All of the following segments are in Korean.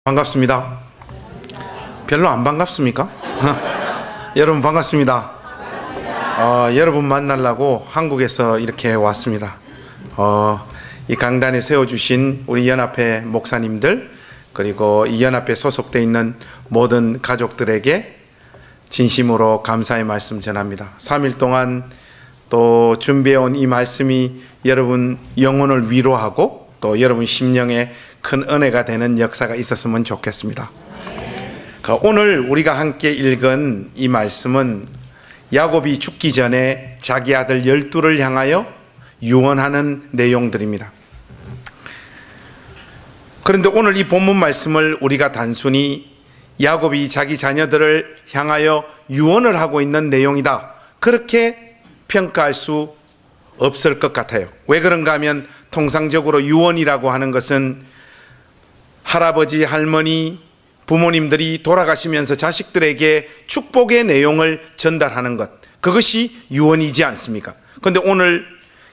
반갑습니다. 별로 안 반갑습니까? 여러분 반갑습니다. 여러분 만나려고 한국에서 이렇게 왔습니다. 이 강단에 세워주신 우리 연합회 목사님들, 그리고 이 연합회 소속되어 있는 모든 가족들에게 진심으로 감사의 말씀 전합니다. 3일 동안 또 준비해온 이 말씀이 여러분 영혼을 위로하고 또 여러분 심령에 큰 은혜가 되는 역사가 있었으면 좋겠습니다. 오늘 우리가 함께 읽은 이 말씀은 야곱이 죽기 전에 자기 아들 12를 향하여 유언하는 내용들입니다. 그런데 오늘 이 본문 말씀을 우리가 단순히 야곱이 자기 자녀들을 향하여 유언을 하고 있는 내용이다, 그렇게 평가할 수 없을 것 같아요. 왜 그런가 하면 통상적으로 유언이라고 하는 것은 할아버지, 할머니, 부모님들이 돌아가시면서 자식들에게 축복의 내용을 전달하는 것, 그것이 유언이지 않습니까? 그런데 오늘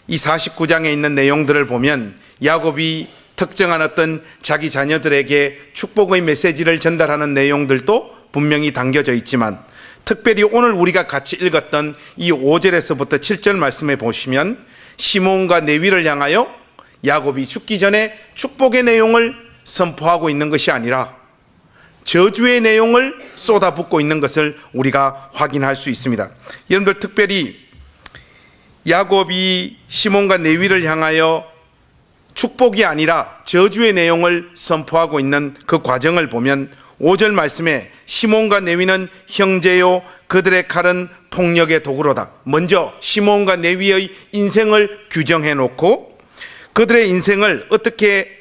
이 49장에 있는 내용들을 보면 야곱이 특정한 어떤 자기 자녀들에게 축복의 메시지를 전달하는 내용들도 분명히 담겨져 있지만, 특별히 오늘 우리가 같이 읽었던 이 5절에서부터 7절 말씀에 보시면 시몬과 레위를 향하여 야곱이 죽기 전에 축복의 내용을 선포하고 있는 것이 아니라 저주의 내용을 쏟아붓고 있는 것을 우리가 확인할 수 있습니다. 여러분들, 특별히 야곱이 시몬과 레위를 향하여 축복이 아니라 저주의 내용을 선포하고 있는 그 과정을 보면 5절 말씀에 시몬과 레위는 형제요 그들의 칼은 폭력의 도구로다. 먼저 시몬과 레위의 인생을 규정해 놓고 그들의 인생을 어떻게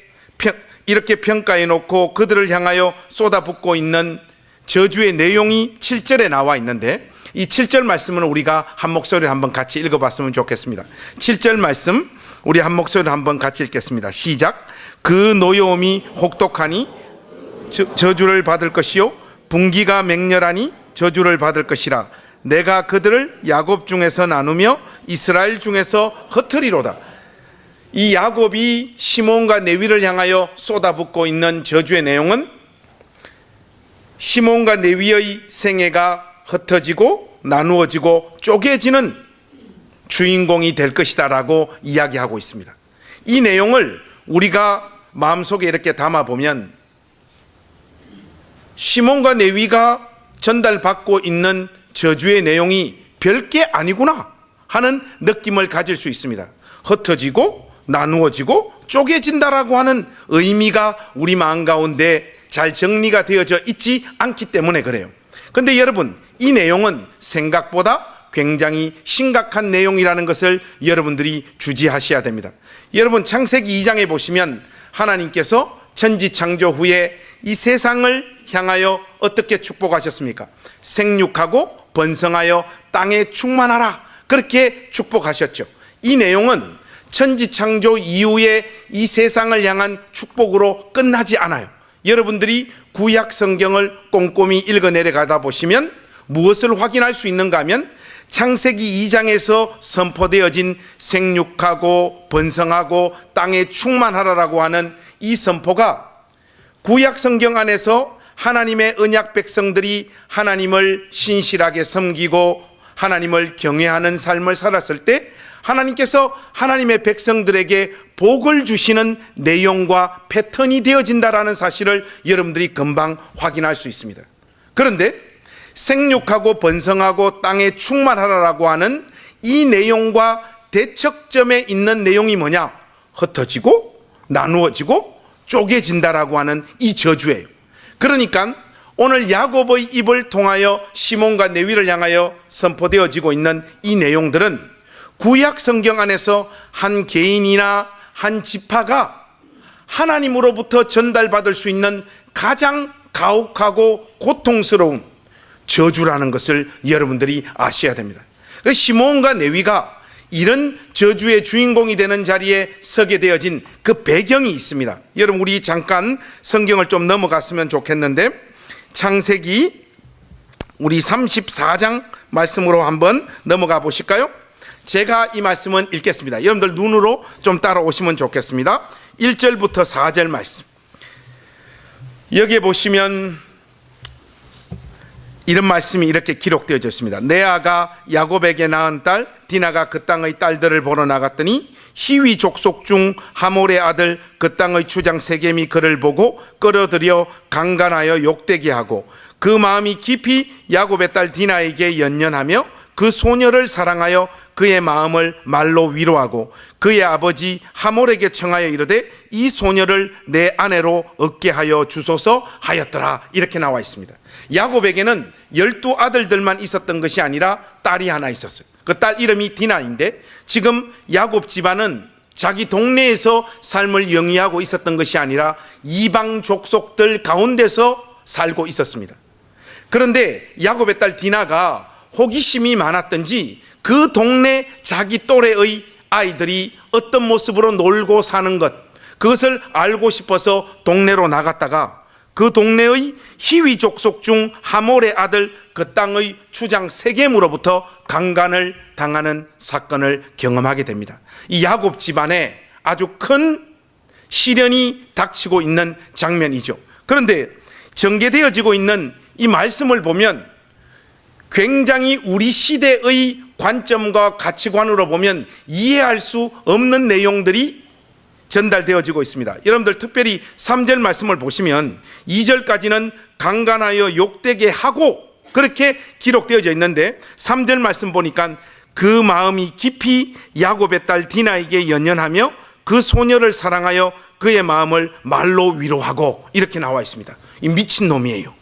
이렇게 평가해 놓고 그들을 향하여 쏟아붓고 있는 저주의 내용이 7절에 나와 있는데, 이 7절 말씀은 우리가 한 목소리로 한번 같이 읽어봤으면 좋겠습니다. 7절 말씀 우리 한 목소리로 한번 같이 읽겠습니다. 시작. 그 노여움이 혹독하니 저주를 받을 것이요 분기가 맹렬하니 저주를 받을 것이라. 내가 그들을 야곱 중에서 나누며 이스라엘 중에서 흩으리로다. 이 야곱이 시몬과 레위를 향하여 쏟아붓고 있는 저주의 내용은 시몬과 레위의 생애가 흩어지고 나누어지고 쪼개지는 주인공이 될 것이다 라고 이야기하고 있습니다. 이 내용을 우리가 마음속에 이렇게 담아보면 시몬과 레위가 전달받고 있는 저주의 내용이 별게 아니구나 하는 느낌을 가질 수 있습니다. 흩어지고 나누어지고 쪼개진다라고 하는 의미가 우리 마음 가운데 잘 정리가 되어져 있지 않기 때문에 그래요. 그런데 여러분, 이 내용은 생각보다 굉장히 심각한 내용이라는 것을 여러분들이 주지하셔야 됩니다. 여러분, 창세기 2장에 보시면 하나님께서 천지 창조 후에 이 세상을 향하여 어떻게 축복하셨습니까? 생육하고 번성하여 땅에 충만하라, 그렇게 축복하셨죠. 이 내용은 천지 창조 이후에 이 세상을 향한 축복으로 끝나지 않아요. 여러분들이 구약 성경을 꼼꼼히 읽어 내려가다 보시면 무엇을 확인할 수 있는가 하면 창세기 2장에서 선포되어진 생육하고 번성하고 땅에 충만하라라고 하는 이 선포가 구약 성경 안에서 하나님의 언약 백성들이 하나님을 신실하게 섬기고 하나님을 경외하는 삶을 살았을 때 하나님께서 하나님의 백성들에게 복을 주시는 내용과 패턴이 되어진다라는 사실을 여러분들이 금방 확인할 수 있습니다. 그런데 생육하고 번성하고 땅에 충만하라라고 하는 이 내용과 대척점에 있는 내용이 뭐냐? 흩어지고 나누어지고 쪼개진다라고 하는 이 저주예요. 그러니까 오늘 야곱의 입을 통하여 시몬과 레위를 향하여 선포되어지고 있는 이 내용들은 구약 성경 안에서 한 개인이나 한 지파가 하나님으로부터 전달받을 수 있는 가장 가혹하고 고통스러운 저주라는 것을 여러분들이 아셔야 됩니다. 시몬과 레위가 이런 저주의 주인공이 되는 자리에 서게 되어진 그 배경이 있습니다. 여러분, 우리 잠깐 성경을 좀 넘어갔으면 좋겠는데, 창세기 우리 34장 말씀으로 한번 넘어가 보실까요? 제가 이 말씀은 읽겠습니다. 여러분들 눈으로 좀 따라오시면 좋겠습니다. 1절부터 4절 말씀. 여기에 보시면 이런 말씀이 이렇게 기록되어져 있습니다. 레아가 야곱에게 낳은 딸 디나가 그 땅의 딸들을 보러 나갔더니 히위 족속 중 하몰의 아들 그 땅의 주장 세겜이 그를 보고 끌어들여 강간하여 욕되게 하고 그 마음이 깊이 야곱의 딸 디나에게 연연하며 그 소녀를 사랑하여 그의 마음을 말로 위로하고 그의 아버지 하몰에게 청하여 이르되 이 소녀를 내 아내로 얻게 하여 주소서 하였더라. 이렇게 나와 있습니다. 야곱에게는 12아들들만 있었던 것이 아니라 딸이 하나 있었어요. 그 딸 이름이 디나인데 지금 야곱 집안은 자기 동네에서 삶을 영위하고 있었던 것이 아니라 이방 족속들 가운데서 살고 있었습니다. 그런데 야곱의 딸 디나가 호기심이 많았던지 그 동네 자기 또래의 아이들이 어떤 모습으로 놀고 사는 것, 그것을 알고 싶어서 동네로 나갔다가 그 동네의 히위 족속 중 하몰의 아들 그 땅의 주장 세겜으로부터 강간을 당하는 사건을 경험하게 됩니다. 이 야곱 집안에 아주 큰 시련이 닥치고 있는 장면이죠. 그런데 전개되어지고 있는 이 말씀을 보면 굉장히 우리 시대의 관점과 가치관으로 보면 이해할 수 없는 내용들이 전달되어지고 있습니다. 여러분들 특별히 3절 말씀을 보시면 2절까지는 강간하여 욕되게 하고 그렇게 기록되어져 있는데 3절 말씀 보니까 그 마음이 깊이 야곱의 딸 디나에게 연연하며 그 소녀를 사랑하여 그의 마음을 말로 위로하고 이렇게 나와 있습니다. 이 미친놈이에요.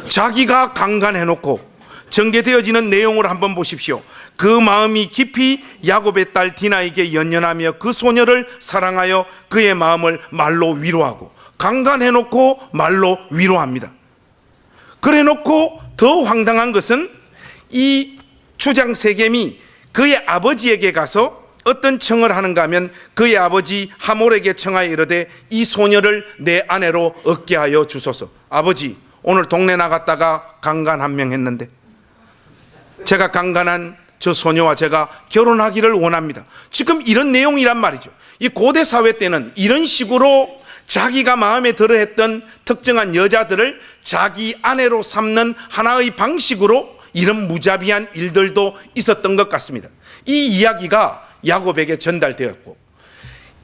자기가 강간해놓고 전개되어지는 내용을 한번 보십시오. 그 마음이 깊이 야곱의 딸 디나에게 연연하며 그 소녀를 사랑하여 그의 마음을 말로 위로하고 강간해놓고 말로 위로합니다. 그래놓고 더 황당한 것은 이 주장 세겜이 그의 아버지에게 가서 어떤 청을 하는가 하면 그의 아버지 하몰에게 청하여 이르되 이 소녀를 내 아내로 얻게 하여 주소서. 아버지, 오늘 동네 나갔다가 강간 한 명 했는데 제가 강간한 저 소녀와 제가 결혼하기를 원합니다. 지금 이런 내용이란 말이죠. 이 고대 사회 때는 이런 식으로 자기가 마음에 들어 했던 특정한 여자들을 자기 아내로 삼는 하나의 방식으로 이런 무자비한 일들도 있었던 것 같습니다. 이 이야기가 야곱에게 전달되었고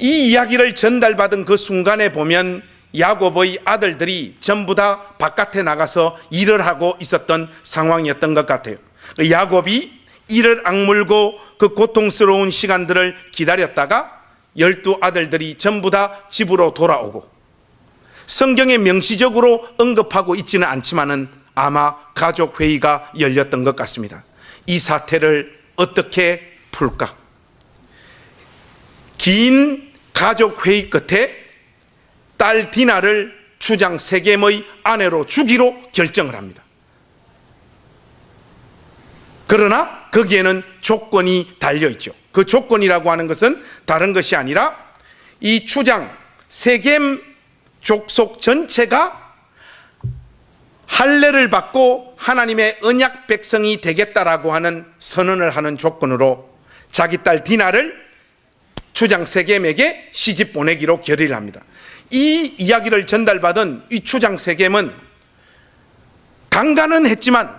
이 이야기를 전달받은 그 순간에 보면 야곱의 아들들이 전부 다 바깥에 나가서 일을 하고 있었던 상황이었던 것 같아요. 야곱이 이를 악물고 그 고통스러운 시간들을 기다렸다가 12아들들이 전부 다 집으로 돌아오고 성경에 명시적으로 언급하고 있지는 않지만은 아마 가족회의가 열렸던 것 같습니다. 이 사태를 어떻게 풀까? 긴 가족회의 끝에 딸 디나를 주장 세겜의 아내로 주기로 결정을 합니다. 그러나 거기에는 조건이 달려있죠. 그 조건이라고 하는 것은 다른 것이 아니라 이 주장 세겜 족속 전체가 할례를 받고 하나님의 언약 백성이 되겠다라고 하는 선언을 하는 조건으로 자기 딸 디나를 주장 세겜에게 시집 보내기로 결의를 합니다. 이 이야기를 전달받은 이 주장 세겜은 강간은 했지만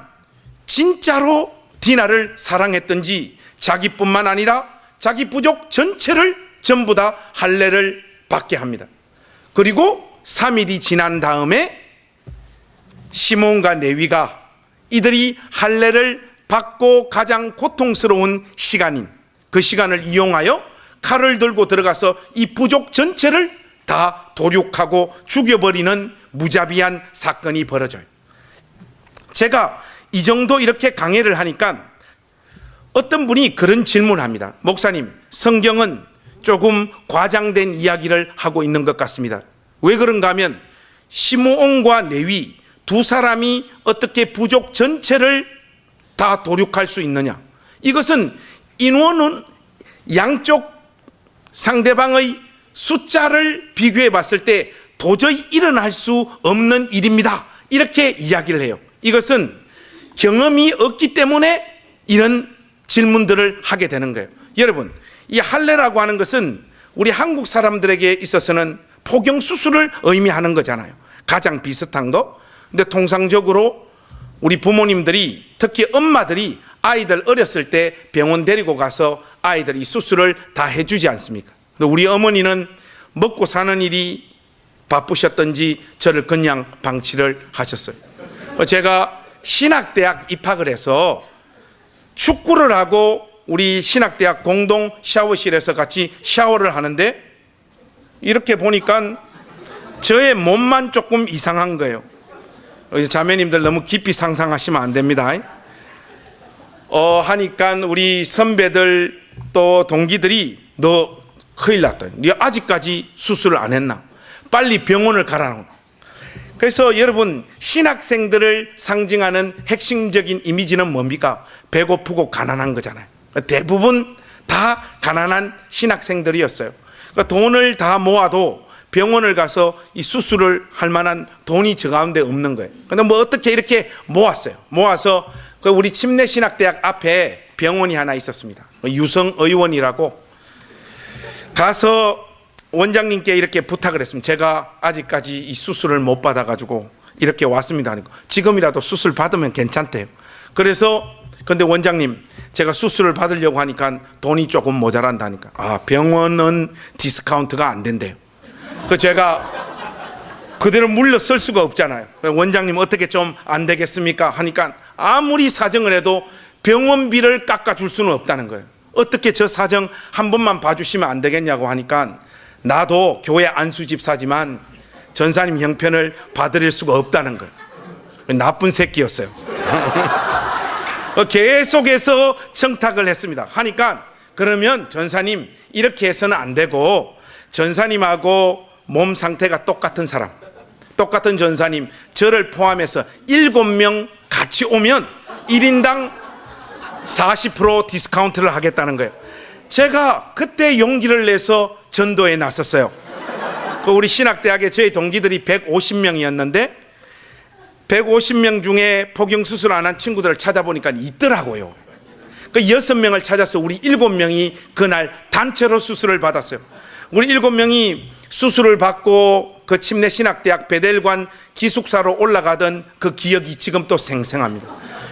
진짜로 디나를 사랑했던지 자기뿐만 아니라 자기 부족 전체를 전부 다 할례를 받게 합니다. 그리고 3일이 지난 다음에 시몬과 레위가 이들이 할례를 받고 가장 고통스러운 시간인 그 시간을 이용하여 칼을 들고 들어가서 이 부족 전체를 다 도륙하고 죽여버리는 무자비한 사건이 벌어져요. 제가 이 정도 이렇게 강해를 하니까 어떤 분이 그런 질문을 합니다. 목사님, 성경은 조금 과장된 이야기를 하고 있는 것 같습니다. 왜 그런가 하면 시므온과 레위 두 사람이 어떻게 부족 전체를 다 도륙할 수 있느냐? 이것은 인원은 양쪽 상대방의 숫자를 비교해 봤을 때 도저히 일어날 수 없는 일입니다. 이렇게 이야기를 해요. 이것은 경험이 없기 때문에 이런 질문들을 하게 되는 거예요. 여러분, 이 할례라고 하는 것은 우리 한국 사람들에게 있어서는 포경 수술을 의미하는 거잖아요. 가장 비슷한 거. 근데 통상적으로 우리 부모님들이, 특히 엄마들이 아이들 어렸을 때 병원 데리고 가서 아이들이 수술을 다 해주지 않습니까? 근데 우리 어머니는 먹고 사는 일이 바쁘셨던지 저를 그냥 방치를 하셨어요. 제가 신학대학 입학을 해서 축구를 하고 우리 신학대학 공동 샤워실에서 같이 샤워를 하는데 이렇게 보니까 저의 몸만 조금 이상한 거예요. 자매님들 너무 깊이 상상하시면 안 됩니다. 하니까 우리 선배들 또 동기들이 너 큰일 났다. 네 아직까지 수술을 안 했나? 빨리 병원을 가라는. 그래서 여러분, 신학생들을 상징하는 핵심적인 이미지는 뭡니까? 배고프고 가난한 거잖아요. 대부분 다 가난한 신학생들이었어요. 그러니까 돈을 다 모아도 병원을 가서 이 수술을 할 만한 돈이 저 가운데 없는 거예요. 근데 뭐 어떻게 이렇게 모았어요. 모아서 그 우리 침례신학대학 앞에 병원이 하나 있었습니다. 유성의원이라고. 가서 원장님께 이렇게 부탁을 했습니다. 제가 아직까지 이 수술을 못 받아가지고 이렇게 왔습니다. 하니까 지금이라도 수술 받으면 괜찮대요. 그래서 근데 원장님, 제가 수술을 받으려고 하니까 돈이 조금 모자란다니까. 아, 병원은 디스카운트가 안 된대요. 그 제가 그대로 물러설 수가 없잖아요. 원장님 어떻게 좀 안 되겠습니까? 하니까 아무리 사정을 해도 병원비를 깎아줄 수는 없다는 거예요. 어떻게 저 사정 한 번만 봐주시면 안 되겠냐고 하니까 나도 교회 안수집사지만 전사님 형편을 봐드릴 수가 없다는 거예요. 나쁜 새끼였어요. 계속해서 청탁을 했습니다. 하니까 그러면 전사님 이렇게 해서는 안 되고 전사님하고 몸 상태가 똑같은 사람, 똑같은 전사님, 저를 포함해서 7명 같이 오면 1인당 40% 디스카운트를 하겠다는 거예요. 제가 그때 용기를 내서 전도에 나섰어요. 우리 신학대학에 저희 동기들이 150명이었는데 150명 중에 포경수술 안 한 친구들을 찾아보니까 있더라고요. 그 6명을 찾아서 우리 7명이 그날 단체로 수술을 받았어요. 우리 7명이 수술을 받고 그 침례신학대학 베델관 기숙사로 올라가던 그 기억이 지금 또 생생합니다.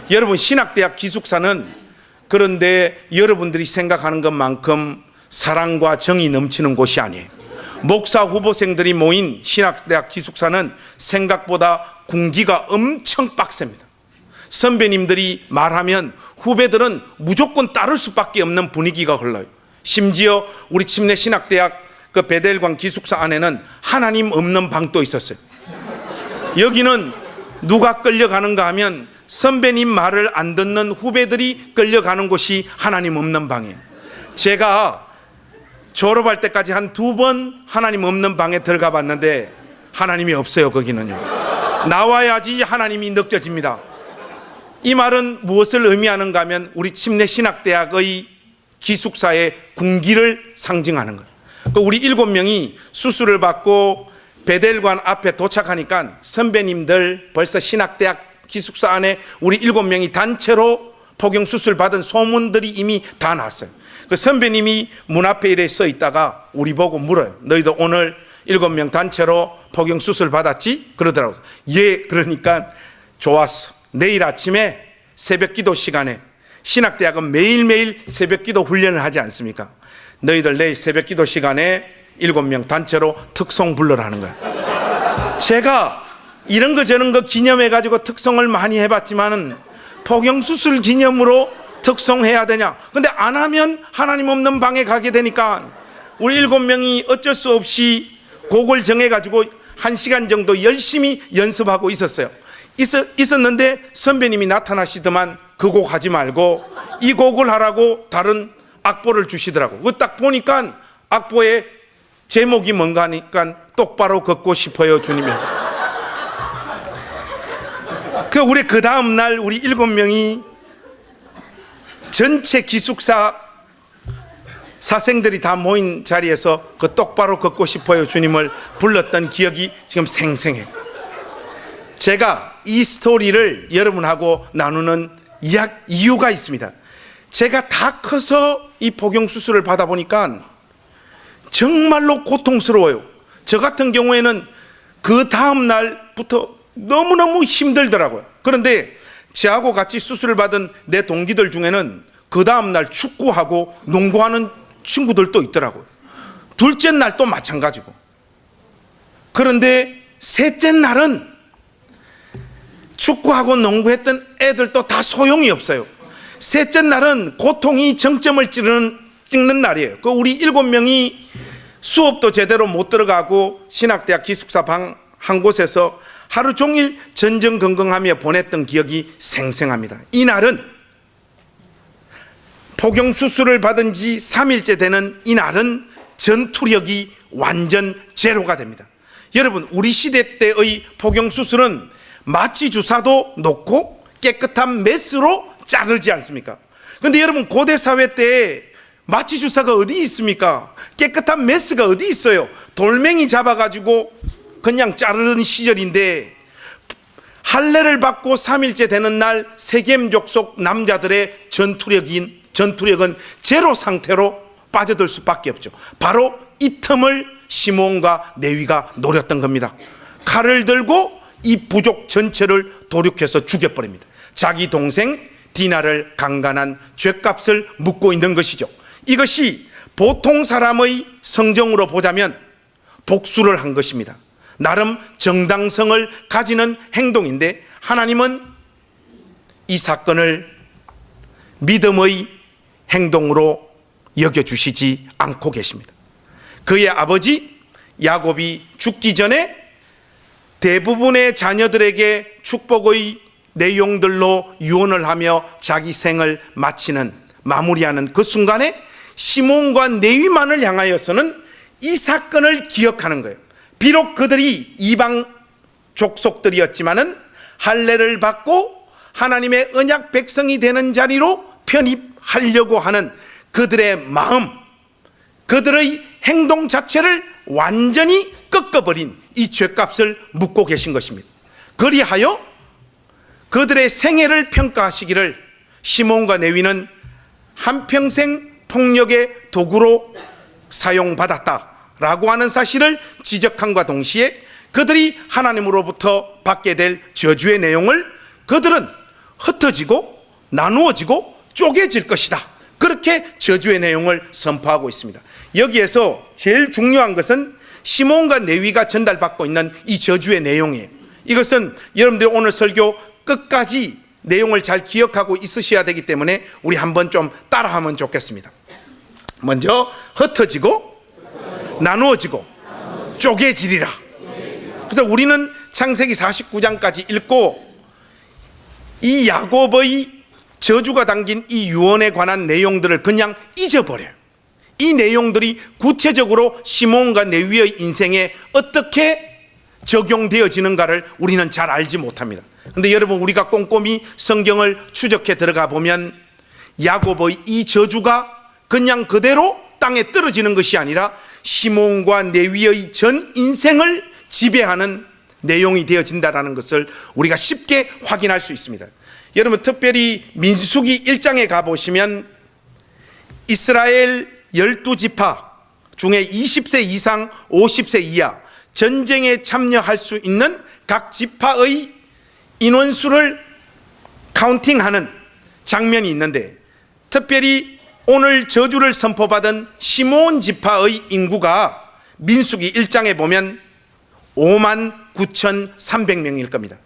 여러분, 신학대학 기숙사는 그런데 여러분들이 생각하는 것만큼 사랑과 정이 넘치는 곳이 아니에요. 목사 후보생들이 모인 신학대학 기숙사는 생각보다 군기가 엄청 빡셉니다. 선배님들이 말하면 후배들은 무조건 따를 수밖에 없는 분위기가 흘러요. 심지어 우리 침례신학대학 그 베델관 기숙사 안에는 하나님 없는 방도 있었어요. 여기는 누가 끌려가는가 하면 선배님 말을 안 듣는 후배들이 끌려가는 곳이 하나님 없는 방이에요. 제가 졸업할 때까지 한 2번 하나님 없는 방에 들어가 봤는데 하나님이 없어요. 거기는요. 나와야지 하나님이 느껴집니다. 이 말은 무엇을 의미하는가 하면 우리 침례신학대학의 기숙사의 군기를 상징하는 거예요. 우리 7명이 수술을 받고 베델관 앞에 도착하니까 선배님들 벌써 신학대학 기숙사 안에 우리 7명이 단체로 포경수술 받은 소문들이 이미 다 났어요. 그 선배님이 문 앞에 이래 서 있다가 우리 보고 물어요. 너희도 오늘 7명 단체로 포경수술 받았지? 그러더라고요. 예. 그러니까 좋았어. 내일 아침에 새벽기도 시간에, 신학대학은 매일매일 새벽기도 훈련을 하지 않습니까? 너희들 내일 새벽기도 시간에 7명 단체로 특송 불러라는 거예요. 제가 이런 거 저런 거 기념해가지고 특송을 많이 해봤지만은 포경수술 기념으로 특송해야 되냐? 근데 안 하면 하나님 없는 방에 가게 되니까 우리 7명이 어쩔 수 없이 곡을 정해가지고 1시간 정도 열심히 연습하고 있었어요. 있었는데 선배님이 나타나시더만 그 곡 하지 말고 이 곡을 하라고 다른 악보를 주시더라고. 그 딱 보니까 악보에 제목이 뭔가 하니까 똑바로 걷고 싶어요 주님에서. 우리 그 다음 날 우리 7명이 전체 기숙사 사생들이 다 모인 자리에서 그 똑바로 걷고 싶어요 주님을 불렀던 기억이 지금 생생해요. 제가 이 스토리를 여러분하고 나누는 이유가 있습니다. 제가 다 커서 이 포경수술을 받아보니까 정말로 고통스러워요. 저 같은 경우에는 그 다음 날부터 너무너무 힘들더라고요. 그런데 저하고 같이 수술을 받은 내 동기들 중에는 그 다음 날 축구하고 농구하는 친구들도 있더라고요. 둘째 날 또 마찬가지고. 그런데 셋째 날은 축구하고 농구했던 애들도 다 소용이 없어요. 셋째 날은 고통이 정점을 찍는 날이에요. 그 우리 7명이 수업도 제대로 못 들어가고 신학대학 기숙사 방 한 곳에서 하루 종일 전전긍긍하며 보냈던 기억이 생생합니다. 이날은 포경수술을 받은 지 3일째 되는 이날은 전투력이 완전 제로가 됩니다. 여러분, 우리 시대 때의 포경수술은 마취 주사도 놓고 깨끗한 메스로 자르지 않습니까? 그런데 여러분, 고대 사회 때 마취 주사가 어디 있습니까? 깨끗한 메스가 어디 있어요? 돌멩이 잡아가지고 그냥 자르는 시절인데, 할례를 받고 3일째 되는 날 세겜 족속 남자들의 전투력은 제로 상태로 빠져들 수밖에 없죠. 바로 이 틈을 시몬과 레위가 노렸던 겁니다. 칼을 들고 이 부족 전체를 도륙해서 죽여버립니다. 자기 동생 디나를 강간한 죗값을 묻고 있는 것이죠. 이것이 보통 사람의 성정으로 보자면 복수를 한 것입니다. 나름 정당성을 가지는 행동인데, 하나님은 이 사건을 믿음의 행동으로 여겨주시지 않고 계십니다. 그의 아버지 야곱이 죽기 전에 대부분의 자녀들에게 축복의 내용들로 유언을 하며 자기 생을 마무리하는 그 순간에 시몬과 레위만을 향하여서는 이 사건을 기억하는 거예요. 비록 그들이 이방 족속들이었지만은 할례를 받고 하나님의 언약 백성이 되는 자리로 편입하려고 하는 그들의 마음, 그들의 행동 자체를 완전히 꺾어버린 이 죗값을 묻고 계신 것입니다. 그리하여 그들의 생애를 평가하시기를 시몬과 레위는 한평생 폭력의 도구로 사용받았다라고 하는 사실을 지적함과 동시에 그들이 하나님으로부터 받게 될 저주의 내용을 그들은 흩어지고 나누어지고 쪼개질 것이다, 그렇게 저주의 내용을 선포하고 있습니다. 여기에서 제일 중요한 것은 시몬과 레위가 전달받고 있는 이 저주의 내용이에요. 이것은 여러분들이 오늘 설교 끝까지 내용을 잘 기억하고 있으셔야 되기 때문에 우리 한번 좀 따라하면 좋겠습니다. 먼저 흩어지고 나누어지고 쪼개지리라. 그래서 우리는 창세기 49장까지 읽고 이 야곱의 저주가 담긴 이 유언에 관한 내용들을 그냥 잊어버려요. 이 내용들이 구체적으로 시몬과 레위의 인생에 어떻게 적용되어지는가를 우리는 잘 알지 못합니다. 그런데 여러분, 우리가 꼼꼼히 성경을 추적해 들어가 보면 야곱의 이 저주가 그냥 그대로 땅에 떨어지는 것이 아니라 시몬과 레위의 전 인생을 지배하는 내용이 되어진다는 것을 우리가 쉽게 확인할 수 있습니다. 여러분, 특별히 민수기 1장에 가보시면 이스라엘 12지파 중에 20세 이상 50세 이하 전쟁에 참여할 수 있는 각 지파의 인원수를 카운팅하는 장면이 있는데, 특별히 오늘 저주를 선포받은 시몬 지파의 인구가 민수기 1장에 보면 59,300명일 겁니다.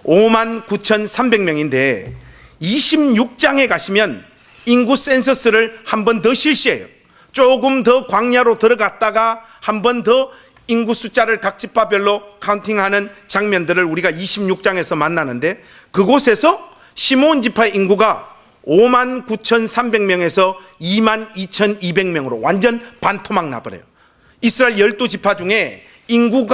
59,300명인데 26장에 가시면 인구 센서스를 한 번 더 실시해요. 조금 더 광야로 들어갔다가 한 번 더 인구 숫자를 각 지파별로 카운팅하는 장면들을 우리가 26장에서 만나는데, 그곳에서 시몬 지파의 인구가 59,300명에서 22,200명으로 완전 반토막 나버려요. 이스라엘 12지파 중에 인구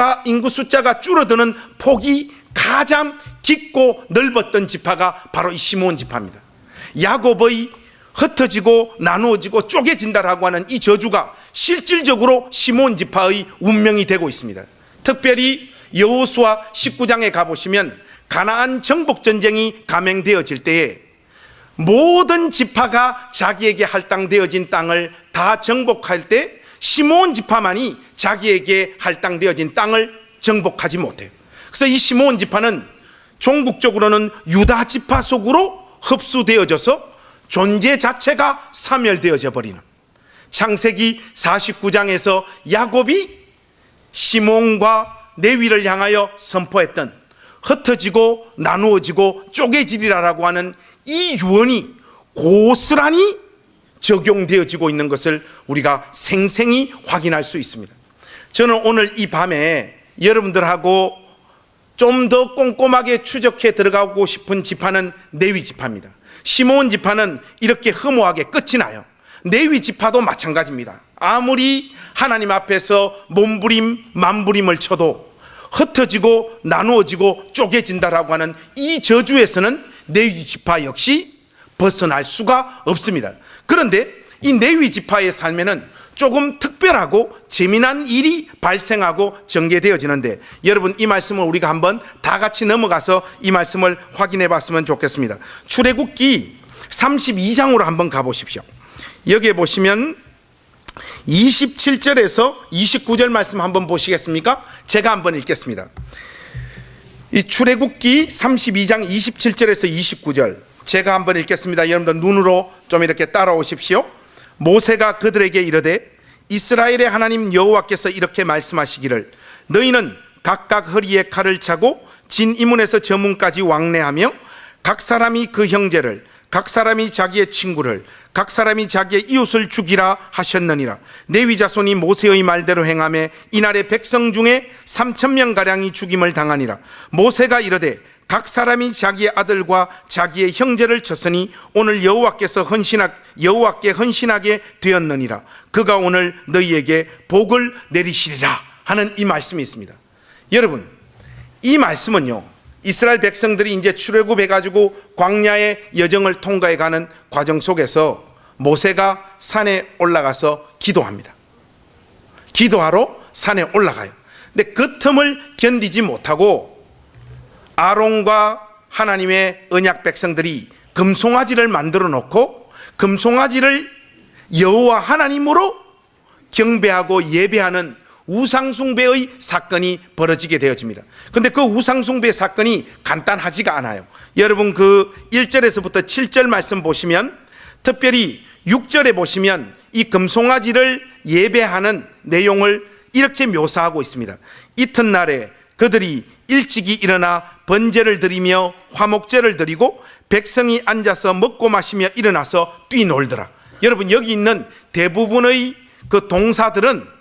숫자가 줄어드는 폭이 가장 깊고 넓었던 지파가 바로 이 시몬 지파입니다. 야곱의 흩어지고 나누어지고 쪼개진다라고 하는 이 저주가 실질적으로 시몬 지파의 운명이 되고 있습니다. 특별히 여호수아 19장에 가보시면 가나안 정복 전쟁이 감행되어질 때에 모든 지파가 자기에게 할당되어진 땅을 다 정복할 때 시몬 지파만이 자기에게 할당되어진 땅을 정복하지 못해요. 그래서 이 시므온 지파는 종국적으로는 유다 지파 속으로 흡수되어져서 존재 자체가 사멸되어져 버리는, 창세기 49장에서 야곱이 시몬과 레위를 향하여 선포했던 흩어지고 나누어지고 쪼개지리라라고 하는 이 유언이 고스란히 적용되어지고 있는 것을 우리가 생생히 확인할 수 있습니다. 저는 오늘 이 밤에 여러분들하고 좀 더 꼼꼼하게 추적해 들어가고 싶은 지파는 레위 지파입니다. 시므온 지파는 이렇게 허무하게 끝이 나요. 레위 지파도 마찬가지입니다. 아무리 하나님 앞에서 몸부림 만부림을 쳐도 흩어지고 나누어지고 쪼개진다라고 하는 이 저주에서는 레위 지파 역시 벗어날 수가 없습니다. 그런데 이 레위 지파의 삶에는 조금 특별하고 재미난 일이 발생하고 전개되어지는데, 여러분 이 말씀을 우리가 한번 다 같이 넘어가서 이 말씀을 확인해 봤으면 좋겠습니다. 출애굽기 32장으로 한번 가보십시오. 여기에 보시면 27절에서 29절 말씀 한번 보시겠습니까? 제가 한번 읽겠습니다. 이 출애굽기 32장 27절에서 29절 제가 한번 읽겠습니다. 여러분들 눈으로 좀 이렇게 따라오십시오. 모세가 그들에게 이르되 이스라엘의 하나님 여호와께서 이렇게 말씀하시기를 너희는 각각 허리에 칼을 차고 진 이문에서 저 문까지 왕래하며 각 사람이 그 형제를, 각 사람이 자기의 친구를, 각 사람이 자기의 이웃을 죽이라 하셨느니라. 레위 자손이 모세의 말대로 행하며 이날의 백성 중에 3,000명가량이 죽임을 당하니라. 모세가 이르되 각 사람이 자기의 아들과 자기의 형제를 쳤으니 오늘 여호와께 헌신하게 되었느니라. 그가 오늘 너희에게 복을 내리시리라 하는 이 말씀이 있습니다. 여러분, 이 말씀은요, 이스라엘 백성들이 이제 출애굽해가지고 광야의 여정을 통과해가는 과정 속에서 모세가 산에 올라가서 기도합니다. 기도하러 산에 올라가요. 근데 그 틈을 견디지 못하고 아론과 하나님의 언약 백성들이 금송아지를 만들어 놓고 금송아지를 여호와 하나님으로 경배하고 예배하는 우상숭배의 사건이 벌어지게 되어집니다. 그런데 그 우상숭배 사건이 간단하지가 않아요. 여러분 그 1절에서부터 7절 말씀 보시면, 특별히 6절에 보시면 이 금송아지를 예배하는 내용을 이렇게 묘사하고 있습니다. 이튿날에 그들이 일찍이 일어나 번제를 드리며 화목제를 드리고 백성이 앉아서 먹고 마시며 일어나서 뛰놀더라. 여러분 여기 있는 대부분의 그 동사들은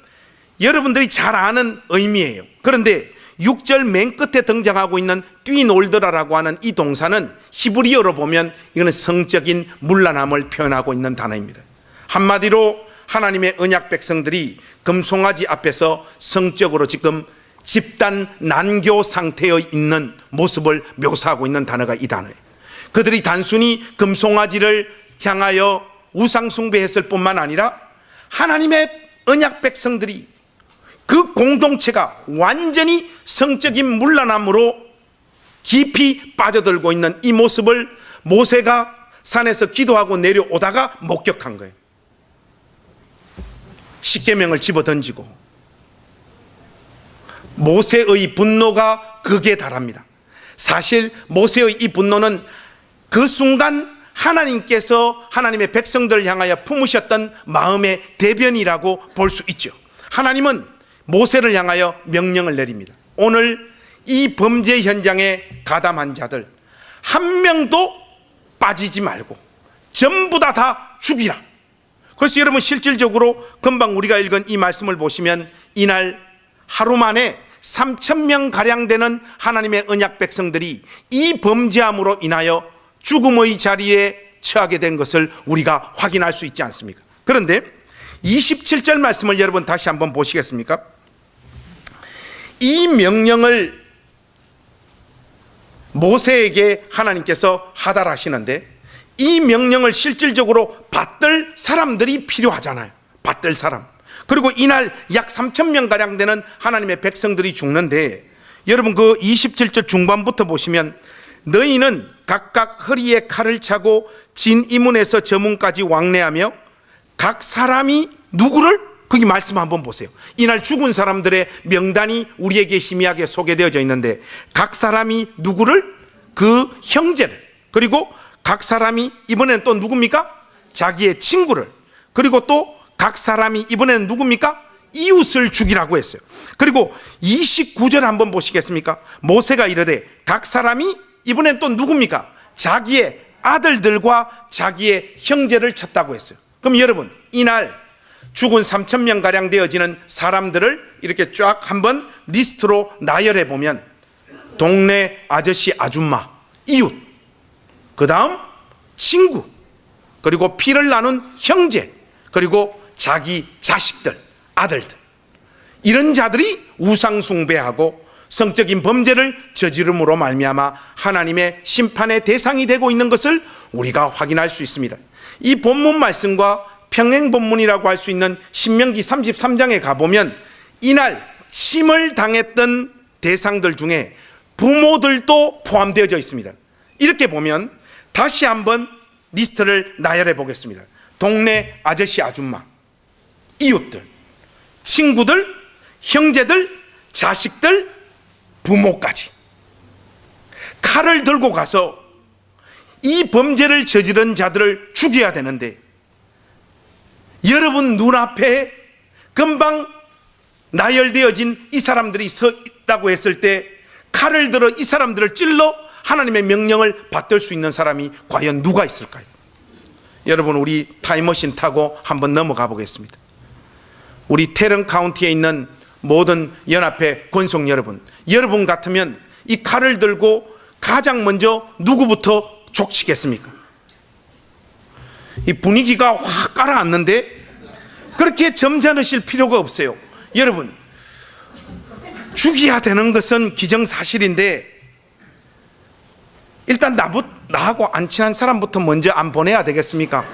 여러분들이 잘 아는 의미예요. 그런데 6절 맨 끝에 등장하고 있는 뛰놀더라라고 하는 이 동사는 히브리어로 보면 이거는 성적인 문란함을 표현하고 있는 단어입니다. 한마디로 하나님의 언약 백성들이 금송아지 앞에서 성적으로 지금 집단 난교 상태에 있는 모습을 묘사하고 있는 단어가 이 단어예요. 그들이 단순히 금송아지를 향하여 우상숭배했을 뿐만 아니라 하나님의 언약 백성들이 그 공동체가 완전히 성적인 문란함으로 깊이 빠져들고 있는 이 모습을 모세가 산에서 기도하고 내려오다가 목격한 거예요. 십계명을 집어던지고 모세의 분노가 극에 달합니다. 사실 모세의 이 분노는 그 순간 하나님께서 하나님의 백성들을 향하여 품으셨던 마음의 대변이라고 볼 수 있죠. 하나님은 모세를 향하여 명령을 내립니다. 오늘 이 범죄 현장에 가담한 자들 한 명도 빠지지 말고 전부 다 죽이라. 그래서 여러분 실질적으로 금방 우리가 읽은 이 말씀을 보시면 이날 하루 만에 3,000명 가량 되는 하나님의 언약 백성들이 이 범죄함으로 인하여 죽음의 자리에 처하게 된 것을 우리가 확인할 수 있지 않습니까? 그런데 27절 말씀을 여러분 다시 한번 보시겠습니까? 이 명령을 모세에게 하나님께서 하달하시는데 이 명령을 실질적으로 받들 사람들이 필요하잖아요. 받들 사람. 그리고 이날 약 3,000명가량 되는 하나님의 백성들이 죽는데, 여러분 그 27절 중반부터 보시면 너희는 각각 허리에 칼을 차고 진 이문에서 저 문까지 왕래하며 각 사람이 누구를? 거기 말씀 한번 보세요. 이날 죽은 사람들의 명단이 우리에게 희미하게 소개되어져 있는데 각 사람이 누구를? 그 형제를, 그리고 각 사람이 이번에는 또 누굽니까? 자기의 친구를, 그리고 또 각 사람이 이번에는 누굽니까? 이웃을 죽이라고 했어요. 그리고 29절 한번 보시겠습니까? 모세가 이르되 각 사람이 이번엔 또 누굽니까? 자기의 아들들과 자기의 형제를 쳤다고 했어요. 그럼 여러분, 이날 죽은 3,000명 가량 되어지는 사람들을 이렇게 쫙 한번 리스트로 나열해 보면 동네 아저씨 아줌마, 이웃, 그 다음 친구, 그리고 피를 나눈 형제, 그리고 자기 자식들, 아들들, 이런 자들이 우상 숭배하고 성적인 범죄를 저지름으로 말미암아 하나님의 심판의 대상이 되고 있는 것을 우리가 확인할 수 있습니다. 이 본문 말씀과 평행 본문이라고 할 수 있는 신명기 33장에 가보면 이날 침을 당했던 대상들 중에 부모들도 포함되어져 있습니다. 이렇게 보면 다시 한번 리스트를 나열해 보겠습니다. 동네 아저씨 아줌마, 이웃들, 친구들, 형제들, 자식들, 부모까지 칼을 들고 가서 이 범죄를 저지른 자들을 죽여야 되는데 여러분 눈앞에 금방 나열되어진 이 사람들이 서 있다고 했을 때 칼을 들어 이 사람들을 찔러 하나님의 명령을 받들 수 있는 사람이 과연 누가 있을까요? 여러분, 우리 타임머신 타고 한번 넘어가 보겠습니다. 우리 테런 카운티에 있는 모든 연합회 권속 여러분 같으면 이 칼을 들고 가장 먼저 누구부터 족치겠습니까? 이 분위기가 확 가라앉는데 그렇게 점잖으실 필요가 없어요. 여러분, 죽여야 되는 것은 기정사실인데 일단 나하고 안 친한 사람부터 먼저 안 보내야 되겠습니까?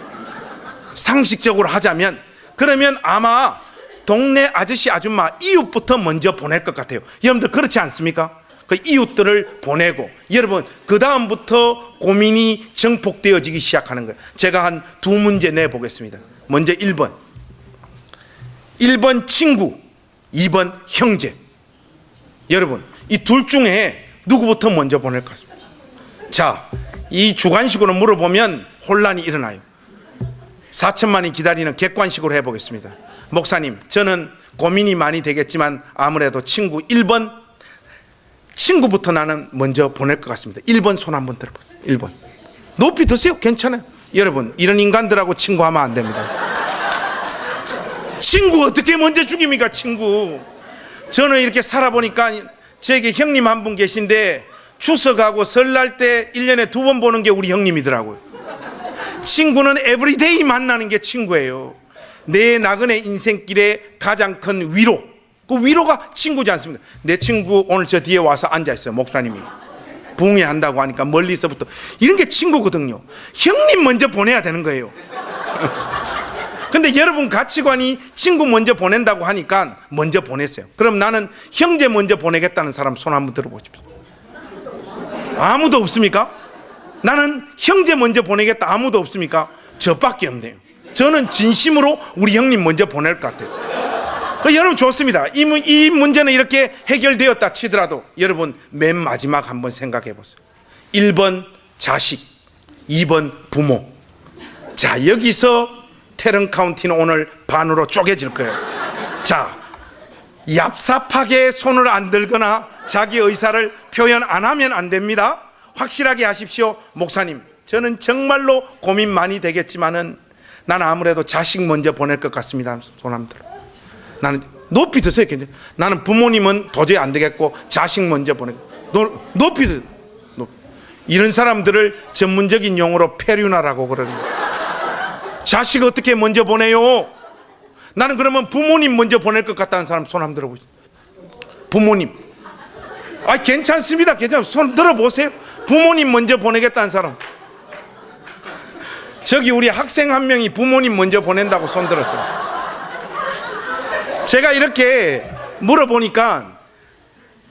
상식적으로 하자면. 그러면 아마 동네 아저씨 아줌마 이웃부터 먼저 보낼 것 같아요. 여러분들 그렇지 않습니까? 그 이웃들을 보내고 여러분 그 다음부터 고민이 정폭되어지기 시작하는 거예요. 제가 한 두 문제 내보겠습니다. 먼저 1번 친구, 2번 형제. 여러분 이 둘 중에 누구부터 먼저 보낼 것 같습니다. 자, 이 주관식으로 물어보면 혼란이 일어나요. 4천만이 기다리는 객관식으로 해보겠습니다. 목사님, 저는 고민이 많이 되겠지만 아무래도 친구 1번 친구부터 나는 먼저 보낼 것 같습니다. 1번 손 한번 들어보세요. 1번 높이 드세요. 괜찮아요. 여러분 이런 인간들하고 친구하면 안 됩니다. 친구 어떻게 먼저 죽입니까? 친구. 저는 이렇게 살아보니까 저에게 형님 한 분 계신데 추석하고 설날 때 1년에 2번 보는 게 우리 형님이더라고요. 친구는 에브리데이 만나는 게 친구예요. 내 나그네 인생길의 가장 큰 위로, 그 위로가 친구지 않습니까? 내 친구 오늘 저 뒤에 와서 앉아있어요. 목사님이 붕해한다고 하니까 멀리서부터 이런 게 친구거든요. 형님 먼저 보내야 되는 거예요. 근데 여러분 가치관이 친구 먼저 보낸다고 하니까 먼저 보내세요. 그럼 나는 형제 먼저 보내겠다는 사람 손 한번 들어보십시오. 아무도 없습니까? 나는 형제 먼저 보내겠다. 아무도 없습니까? 저밖에 없네요. 저는 진심으로 우리 형님 먼저 보낼 것 같아요. 여러분 좋습니다. 이 문제는 이렇게 해결되었다 치더라도 여러분 맨 마지막 한번 생각해 보세요. 1번 자식, 2번 부모. 자, 여기서 테런 카운티는 오늘 반으로 쪼개질 거예요. 자, 얍삽하게 손을 안 들거나 자기 의사를 표현 안 하면 안 됩니다. 확실하게 하십시오. 목사님, 저는 정말로 고민 많이 되겠지만은 나는 아무래도 자식 먼저 보낼 것 같습니다. 손 한번 들어. 나는 높이 드세요. 나는 부모님은 도저히 안 되겠고 자식 먼저 보내고. 높이 드. 이런 사람들을 전문적인 용어로 페류나라고 그러는 거예요. 자식 어떻게 먼저 보내요? 나는 그러면 부모님 먼저 보낼 것 같다는 사람 손 한번 들어보세요. 부모님. 아, 괜찮습니다. 손 들어보세요. 부모님 먼저 보내겠다는 사람. 저기 우리 학생 한 명이 부모님 먼저 보낸다고 손 들었어요. 제가 이렇게 물어보니까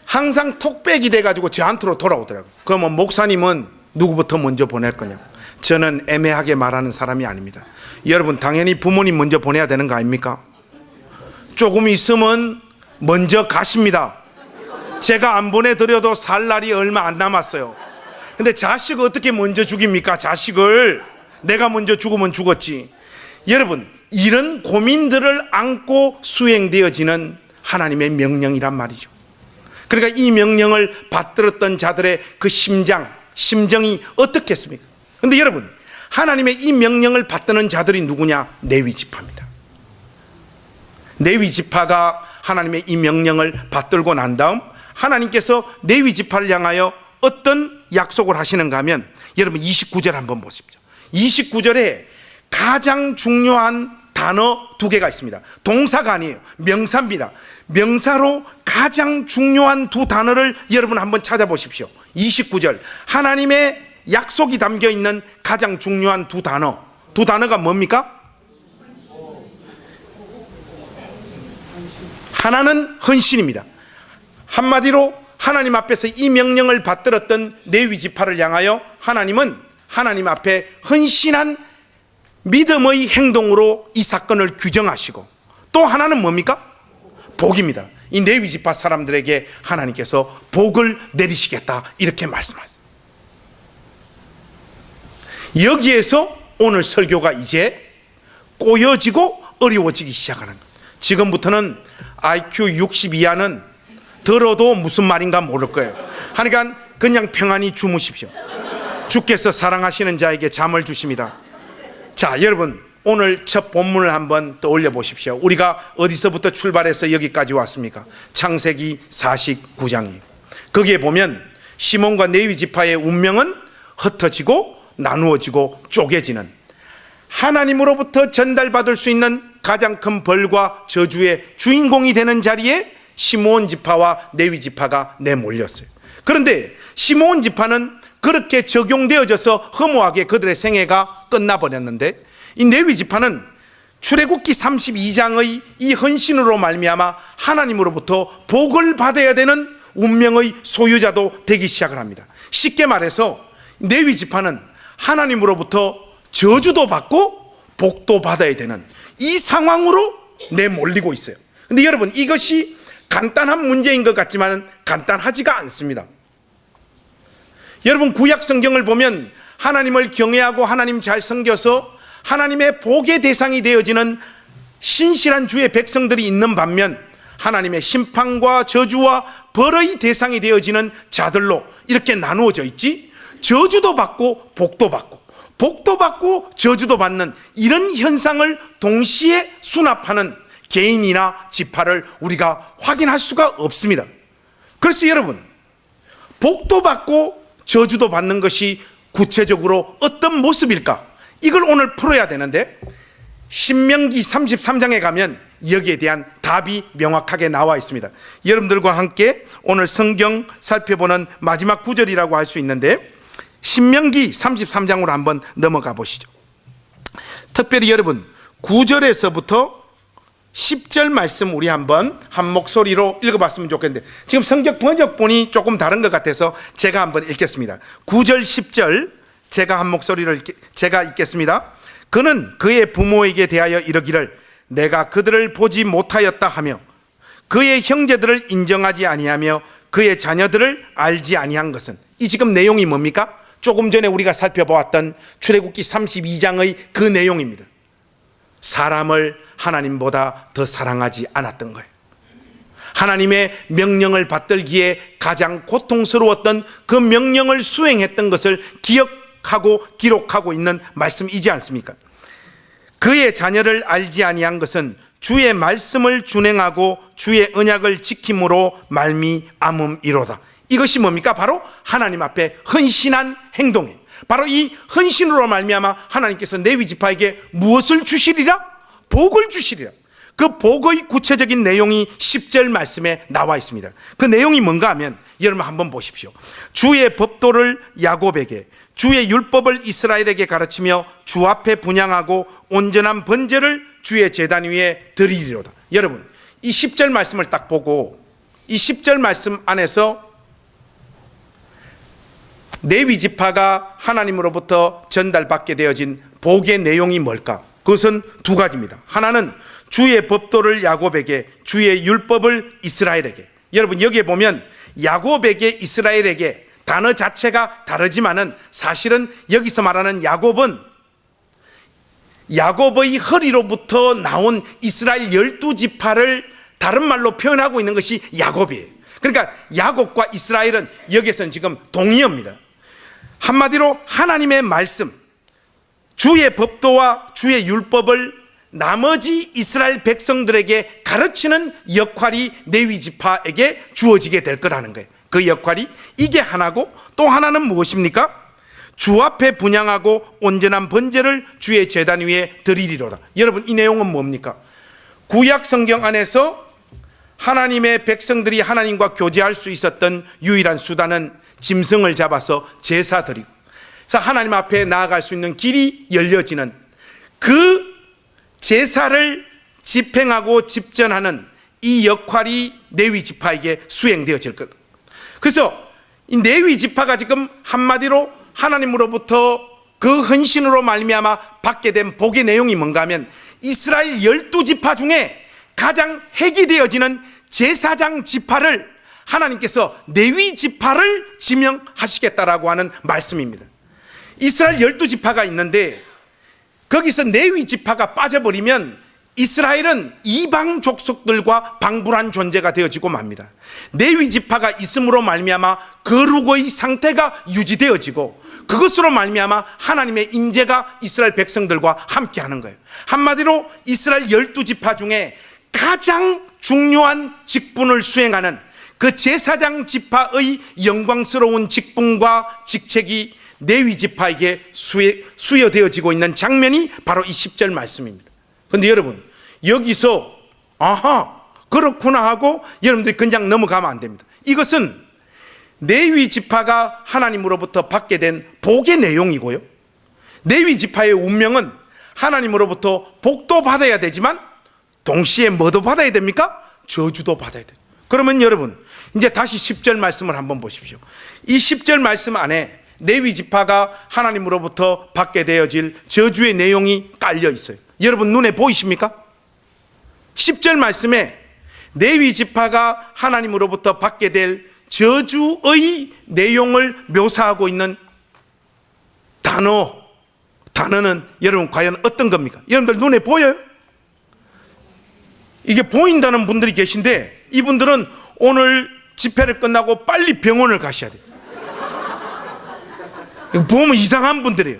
항상 톡백이 돼가지고 저한테로 돌아오더라고요. 그러면 목사님은 누구부터 먼저 보낼 거냐고. 저는 애매하게 말하는 사람이 아닙니다. 여러분 당연히 부모님 먼저 보내야 되는 거 아닙니까? 조금 있으면 먼저 가십니다. 제가 안 보내드려도 살 날이 얼마 안 남았어요. 근데 자식을 어떻게 먼저 죽입니까? 자식을 내가 먼저 죽으면 죽었지. 여러분, 이런 고민들을 안고 수행되어지는 하나님의 명령이란 말이죠. 그러니까 이 명령을 받들었던 자들의 그 심정이 어떻겠습니까? 근데 여러분, 하나님의 이 명령을 받드는 자들이 누구냐? 레위 지파입니다. 레위 지파가 하나님의 이 명령을 받들고 난 다음 하나님께서 레위 지파를 향하여 어떤 약속을 하시는가 하면, 여러분 29절 한번 보십시오. 29절에 가장 중요한 단어 두 개가 있습니다. 동사가 아니에요. 명사입니다. 명사로 가장 중요한 두 단어를 여러분 한번 찾아보십시오. 29절, 하나님의 약속이 담겨 있는 가장 중요한 두 단어가 뭡니까? 하나는 헌신입니다. 한마디로 하나님 앞에서 이 명령을 받들었던 레위 지파를 향하여 하나님은 하나님 앞에 헌신한 믿음의 행동으로 이 사건을 규정하시고, 또 하나는 뭡니까? 복입니다. 이 레위 지파 사람들에게 하나님께서 복을 내리시겠다 이렇게 말씀하세요. 여기에서 오늘 설교가 이제 꼬여지고 어려워지기 시작하는 거예요. 지금부터는 IQ 60 이하는 들어도 무슨 말인가 모를 거예요. 하니까 그냥 평안히 주무십시오. 주께서 사랑하시는 자에게 잠을 주십니다. 자, 여러분, 오늘 첫 본문을 한번 떠올려 보십시오. 우리가 어디서부터 출발해서 여기까지 왔습니까? 창세기 49장이에요. 거기에 보면 시몬과 레위 지파의 운명은 흩어지고 나누어지고 쪼개지는, 하나님으로부터 전달받을 수 있는 가장 큰 벌과 저주의 주인공이 되는 자리에 시므온 지파와 레위 지파가 내몰렸어요. 그런데 시므온 지파는 그렇게 적용되어져서 허무하게 그들의 생애가 끝나버렸는데, 이 레위 지파는 출애굽기 32장의 이 헌신으로 말미암아 하나님으로부터 복을 받아야 되는 운명의 소유자도 되기 시작을 합니다. 쉽게 말해서 레위 지파는 하나님으로부터 저주도 받고 복도 받아야 되는 이 상황으로 내몰리고 있어요. 근데 여러분, 이것이 간단한 문제인 것 같지만 간단하지가 않습니다. 여러분, 구약 성경을 보면 하나님을 경외하고 하나님 잘 섬겨서 하나님의 복의 대상이 되어지는 신실한 주의 백성들이 있는 반면, 하나님의 심판과 저주와 벌의 대상이 되어지는 자들로 이렇게 나누어져 있지, 저주도 받고 복도 받고 복도 받고 저주도 받는 이런 현상을 동시에 수납하는 개인이나 지파를 우리가 확인할 수가 없습니다. 그래서 여러분, 복도 받고 저주도 받는 것이 구체적으로 어떤 모습일까? 이걸 오늘 풀어야 되는데, 신명기 33장에 가면 여기에 대한 답이 명확하게 나와 있습니다. 여러분들과 함께 오늘 성경 살펴보는 마지막 구절이라고 할 수 있는데, 신명기 33장으로 한번 넘어가 보시죠. 특별히 여러분 9절에서부터 10절 말씀 우리 한번 한 목소리로 읽어봤으면 좋겠는데, 지금 성경 번역본이 조금 다른 것 같아서 제가 한번 읽겠습니다. 9절 10절 제가 한 목소리로 제가 읽겠습니다. 그는 그의 부모에게 대하여 이르기를 내가 그들을 보지 못하였다 하며 그의 형제들을 인정하지 아니하며 그의 자녀들을 알지 아니한 것은, 이 지금 내용이 뭡니까? 조금 전에 우리가 살펴보았던 출애굽기 32장의 그 내용입니다. 사람을 하나님보다 더 사랑하지 않았던 거예요. 하나님의 명령을 받들기에 가장 고통스러웠던 그 명령을 수행했던 것을 기억하고 기록하고 있는 말씀이지 않습니까? 그의 자녀를 알지 아니한 것은 주의 말씀을 준행하고 주의 언약을 지킴으로 말미암음이로다. 이것이 뭡니까? 바로 하나님 앞에 헌신한 행동이에요. 바로 이 헌신으로 말미암아 하나님께서 레위 지파에게 무엇을 주시리라? 복을 주시리라. 그 복의 구체적인 내용이 10절 말씀에 나와 있습니다. 그 내용이 뭔가 하면, 여러분 한번 보십시오. 주의 법도를 야곱에게, 주의 율법을 이스라엘에게 가르치며 주 앞에 분향하고 온전한 번제를 주의 제단 위에 드리리로다. 여러분, 이 10절 말씀을 딱 보고 이 10절 말씀 안에서 레위 지파가 하나님으로부터 전달받게 되어진 복의 내용이 뭘까? 그것은 두 가지입니다. 하나는 주의 법도를 야곱에게, 주의 율법을 이스라엘에게. 여러분 여기에 보면 야곱에게, 이스라엘에게 단어 자체가 다르지만은 사실은 여기서 말하는 야곱은 야곱의 허리로부터 나온 이스라엘 12지파를 다른 말로 표현하고 있는 것이 야곱이에요. 그러니까 야곱과 이스라엘은 여기서는 지금 동의어입니다. 한마디로 하나님의 말씀, 주의 법도와 주의 율법을 나머지 이스라엘 백성들에게 가르치는 역할이 레위 지파에게 주어지게 될 거라는 거예요. 그 역할이 이게 하나고, 또 하나는 무엇입니까? 주 앞에 분향하고 온전한 번제를 주의 제단 위에 드리리로다. 여러분 이 내용은 뭡니까? 구약 성경 안에서 하나님의 백성들이 하나님과 교제할 수 있었던 유일한 수단은 짐승을 잡아서 제사 드리고, 그래서 하나님 앞에 나아갈 수 있는 길이 열려지는 그 제사를 집행하고 집전하는 이 역할이 레위 지파에게 수행되어질 것. 그래서 이 레위 지파가 지금 한마디로 하나님으로부터 그 헌신으로 말미암아 받게 된 복의 내용이 뭔가 하면 이스라엘 12지파 중에 가장 핵이 되어지는 제사장 지파를 하나님께서 레위 지파를 지명하시겠다라고 하는 말씀입니다. 이스라엘 12지파가 있는데 거기서 레위 지파가 빠져버리면 이스라엘은 이방 족속들과 방불한 존재가 되어지고 맙니다. 레위 지파가 있음으로 말미암아 거룩의 상태가 유지되어지고 그것으로 말미암아 하나님의 임재가 이스라엘 백성들과 함께하는 거예요. 한마디로 이스라엘 12지파 중에 가장 중요한 직분을 수행하는 그 제사장 지파의 영광스러운 직분과 직책이 레위 지파에게 수여되어지고 있는 장면이 바로 이 10절 말씀입니다. 그런데 여러분 여기서 아하 그렇구나 하고 여러분들이 그냥 넘어가면 안 됩니다. 이것은 레위 지파가 하나님으로부터 받게 된 복의 내용이고요, 레위 지파의 운명은 하나님으로부터 복도 받아야 되지만 동시에 뭐도 받아야 됩니까? 저주도 받아야 돼요. 그러면 여러분 이제 다시 10절 말씀을 한번 보십시오. 이 10절 말씀 안에 레위 지파가 하나님으로부터 받게 되어질 저주의 내용이 깔려 있어요. 여러분 눈에 보이십니까? 10절 말씀에 레위 지파가 하나님으로부터 받게 될 저주의 내용을 묘사하고 있는 단어는 여러분 과연 어떤 겁니까? 여러분들 눈에 보여요? 이게 보인다는 분들이 계신데 이분들은 오늘 집회를 끝나고 빨리 병원을 가셔야 돼요. 보면 이상한 분들이에요.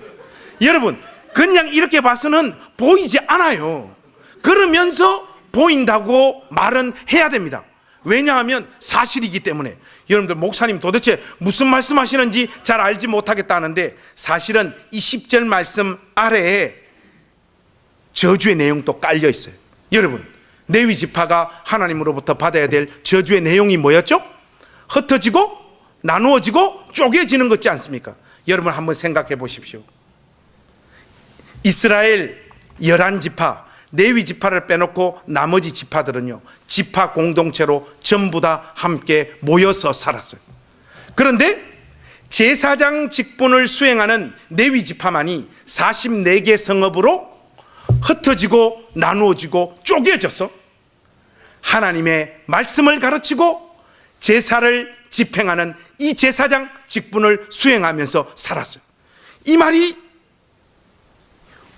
여러분 그냥 이렇게 봐서는 보이지 않아요. 그러면서 보인다고 말은 해야 됩니다. 왜냐하면 사실이기 때문에. 여러분들 목사님 도대체 무슨 말씀하시는지 잘 알지 못하겠다는데 사실은 이 10절 말씀 아래에 저주의 내용도 깔려 있어요. 여러분 레위 지파가 하나님으로부터 받아야 될 저주의 내용이 뭐였죠? 흩어지고 나누어지고 쪼개지는 거지 않습니까? 여러분 한번 생각해 보십시오. 이스라엘 11지파 레위 지파를 빼놓고 나머지 지파들은요 지파 공동체로 전부 다 함께 모여서 살았어요. 그런데 제사장 직분을 수행하는 레위 지파만이 44개 성읍으로 흩어지고 나누어지고 쪼개져서 하나님의 말씀을 가르치고 제사를 집행하는 이 제사장 직분을 수행하면서 살았어요. 이 말이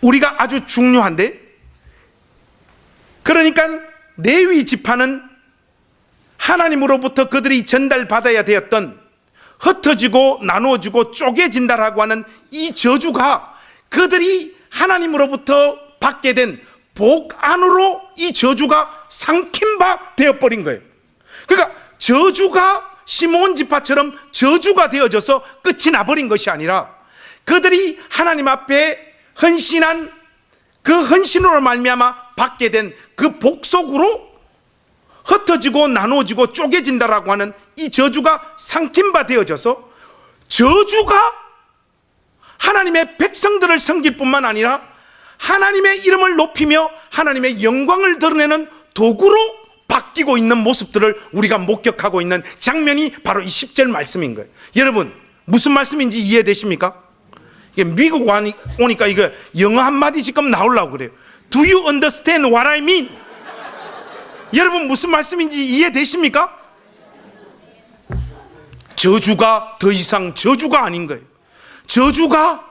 우리가 아주 중요한데, 그러니까 레위 지파는 하나님으로부터 그들이 전달받아야 되었던 흩어지고 나누어지고 쪼개진다라고 하는 이 저주가 그들이 하나님으로부터 받게 된 복 안으로 이 저주가 삼킨 바 되어버린 거예요. 그러니까 저주가 시므온 지파처럼 저주가 되어져서 끝이 나버린 것이 아니라 그들이 하나님 앞에 헌신한 그 헌신으로 말미암아 받게 된 그 복속으로 흩어지고 나누어지고 쪼개진다라고 하는 이 저주가 삼킨 바 되어져서 저주가 하나님의 백성들을 섬길 뿐만 아니라 하나님의 이름을 높이며 하나님의 영광을 드러내는 도구로 바뀌고 있는 모습들을 우리가 목격하고 있는 장면이 바로 이 10절 말씀인 거예요. 여러분 무슨 말씀인지 이해되십니까? 이게 미국 오니까 이거 영어 한마디 지금 나오려고 그래요. Do you understand what I mean? 여러분 무슨 말씀인지 이해되십니까? 저주가 더 이상 저주가 아닌 거예요. 저주가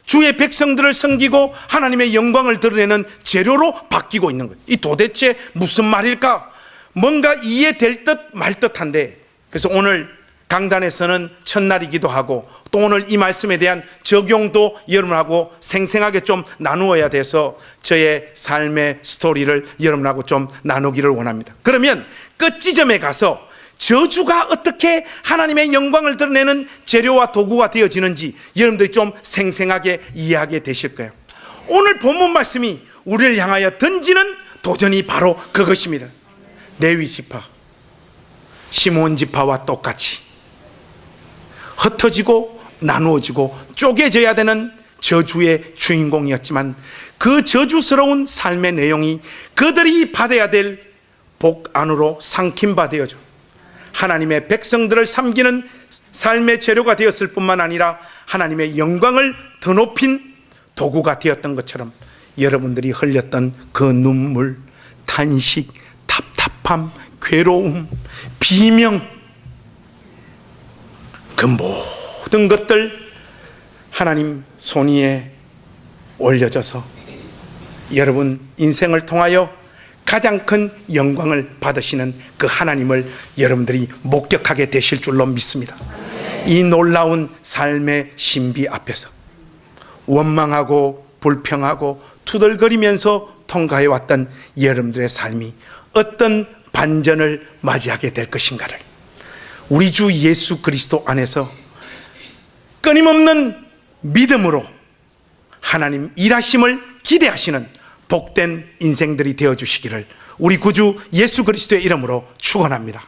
주의 백성들을 섬기고 하나님의 영광을 드러내는 재료로 바뀌고 있는 거예요. 이 도대체 무슨 말일까? 뭔가 이해될 듯 말 듯한데, 그래서 오늘 강단에서는 첫날이기도 하고 또 오늘 이 말씀에 대한 적용도 여러분하고 생생하게 좀 나누어야 돼서 저의 삶의 스토리를 여러분하고 좀 나누기를 원합니다. 그러면 끝 지점에 가서 저주가 어떻게 하나님의 영광을 드러내는 재료와 도구가 되어지는지 여러분들이 좀 생생하게 이해하게 되실 거예요. 오늘 본문 말씀이 우리를 향하여 던지는 도전이 바로 그것입니다. 레위 지파, 시몬 지파와 똑같이 흩어지고 나누어지고 쪼개져야 되는 저주의 주인공이었지만 그 저주스러운 삶의 내용이 그들이 받아야 될 복 안으로 삼킴바 되어져 하나님의 백성들을 섬기는 삶의 재료가 되었을 뿐만 아니라 하나님의 영광을 더 높인 도구가 되었던 것처럼 여러분들이 흘렸던 그 눈물, 탄식, 답답함, 괴로움, 비명, 그 모든 것들 하나님 손 위에 올려져서 여러분 인생을 통하여 가장 큰 영광을 받으시는 그 하나님을 여러분들이 목격하게 되실 줄로 믿습니다. 이 놀라운 삶의 신비 앞에서 원망하고 불평하고 투덜거리면서 통과해 왔던 여러분들의 삶이 어떤 반전을 맞이하게 될 것인가를 우리 주 예수 그리스도 안에서 끊임없는 믿음으로 하나님 일하심을 기대하시는 복된 인생들이 되어주시기를 우리 구주 예수 그리스도의 이름으로 축원합니다.